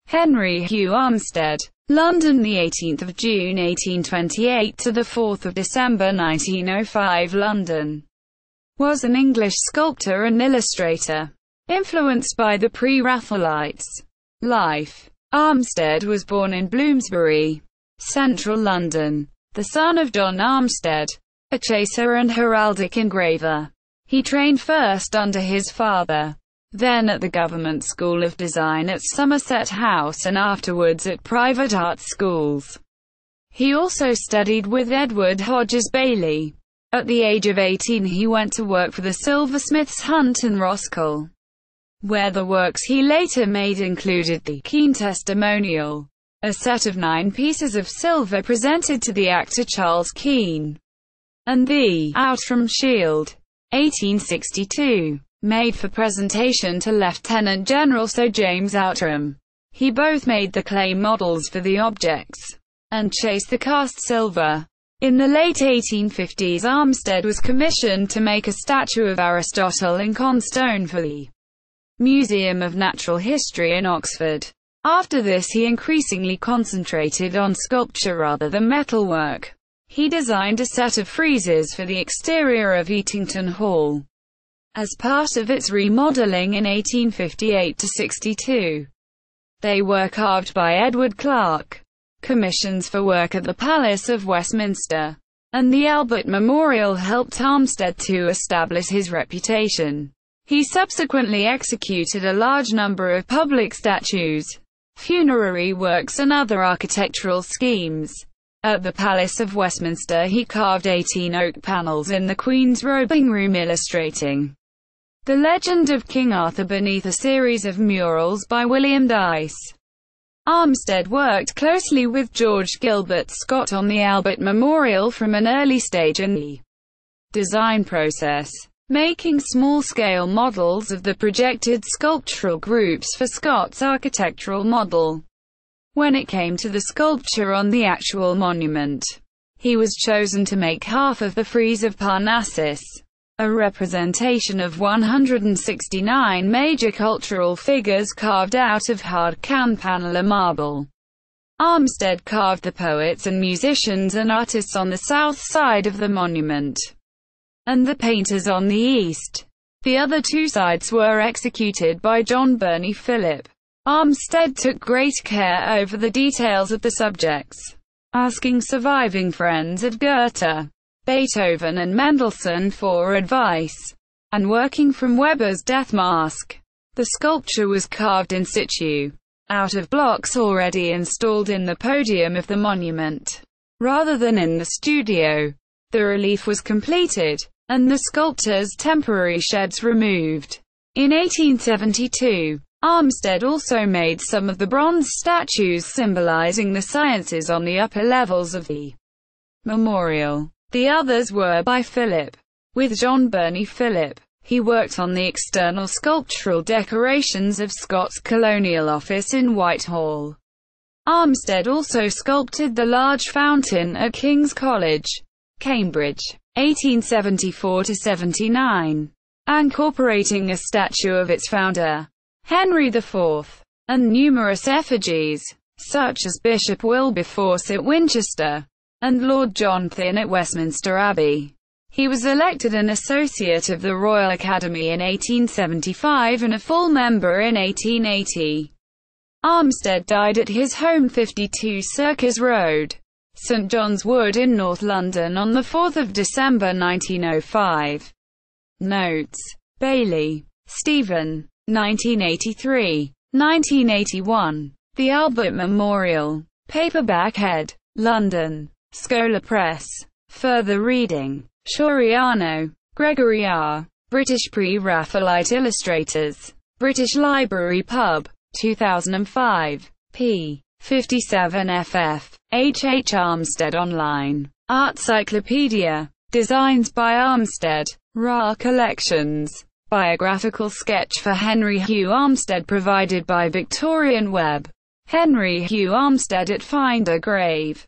Henry Hugh Armstead. London, the 18th of June 1828 to the 4th of December 1905. London. Was an English sculptor and illustrator, influenced by the Pre-Raphaelites. Life. Armstead was born in Bloomsbury, central London, the son of John Armstead, a chaser and heraldic engraver. He trained first under his father, then at the Government School of Design at Somerset House and afterwards at private art schools. He also studied with Edward Hodges Bailey. At the age of 18 he went to work for the silversmiths Hunt and Roskell, where the works he later made included the Keene Testimonial, a set of 9 pieces of silver presented to the actor Charles Keene, and the Outram Shield, 1862, made for presentation to Lieutenant General Sir James Outram. He both made the clay models for the objects, and chased the cast silver. In the late 1850s Armstead was commissioned to make a statue of Aristotle in Constone for the Museum of Natural History in Oxford. After this he increasingly concentrated on sculpture rather than metalwork. He designed a set of friezes for the exterior of Eatington Hall, as part of its remodelling in 1858–62. They were carved by Edward Clarke. Commissions for work at the Palace of Westminster and the Albert Memorial helped Armstead to establish his reputation. He subsequently executed a large number of public statues, funerary works and other architectural schemes. At the Palace of Westminster he carved 18 oak panels in the Queen's robing room illustrating the legend of King Arthur beneath a series of murals by William Dyce. Armstead worked closely with George Gilbert Scott on the Albert Memorial from an early stage in the design process, making small-scale models of the projected sculptural groups for Scott's architectural model. When it came to the sculpture on the actual monument, he was chosen to make half of the frieze of Parnassus, a representation of 169 major cultural figures carved out of hard Campanella marble. Armstead carved the poets and musicians and artists on the south side of the monument, and the painters on the east. The other 2 sides were executed by John Burney Phillip. Armstead took great care over the details of the subjects, asking surviving friends at Goethe, Beethoven and Mendelssohn for advice, and working from Weber's Death Mask. The sculpture was carved in situ, out of blocks already installed in the podium of the monument, rather than in the studio. The relief was completed, and the sculptor's temporary sheds removed. In 1872, Armstead also made some of the bronze statues symbolizing the sciences on the upper levels of the memorial. The others were by Phillip. With John Burney Phillip, he worked on the external sculptural decorations of Scott's Colonial Office in Whitehall. Armstead also sculpted the large fountain at King's College, Cambridge, 1874–79, incorporating a statue of its founder, Henry IV, and numerous effigies, such as Bishop Wilberforce at Winchester, and Lord John Thynne at Westminster Abbey. He was elected an Associate of the Royal Academy in 1875 and a full member in 1880. Armstead died at his home 52 Circus Road, St John's Wood in North London on 4 December 1905. Notes. Bailey, Stephen. 1983. 1981. The Albert Memorial. Paperback Ed. London. Scholar Press. Further reading. Soriano, Gregory R. British Pre-Raphaelite Illustrators. British Library Pub. 2005. p. 57 ff. H. H. Armstead Online. Art Cyclopedia. Designs by Armstead. Ra Collections. Biographical sketch for Henry Hugh Armstead provided by Victorian Web. Henry Hugh Armstead at Finder Grave.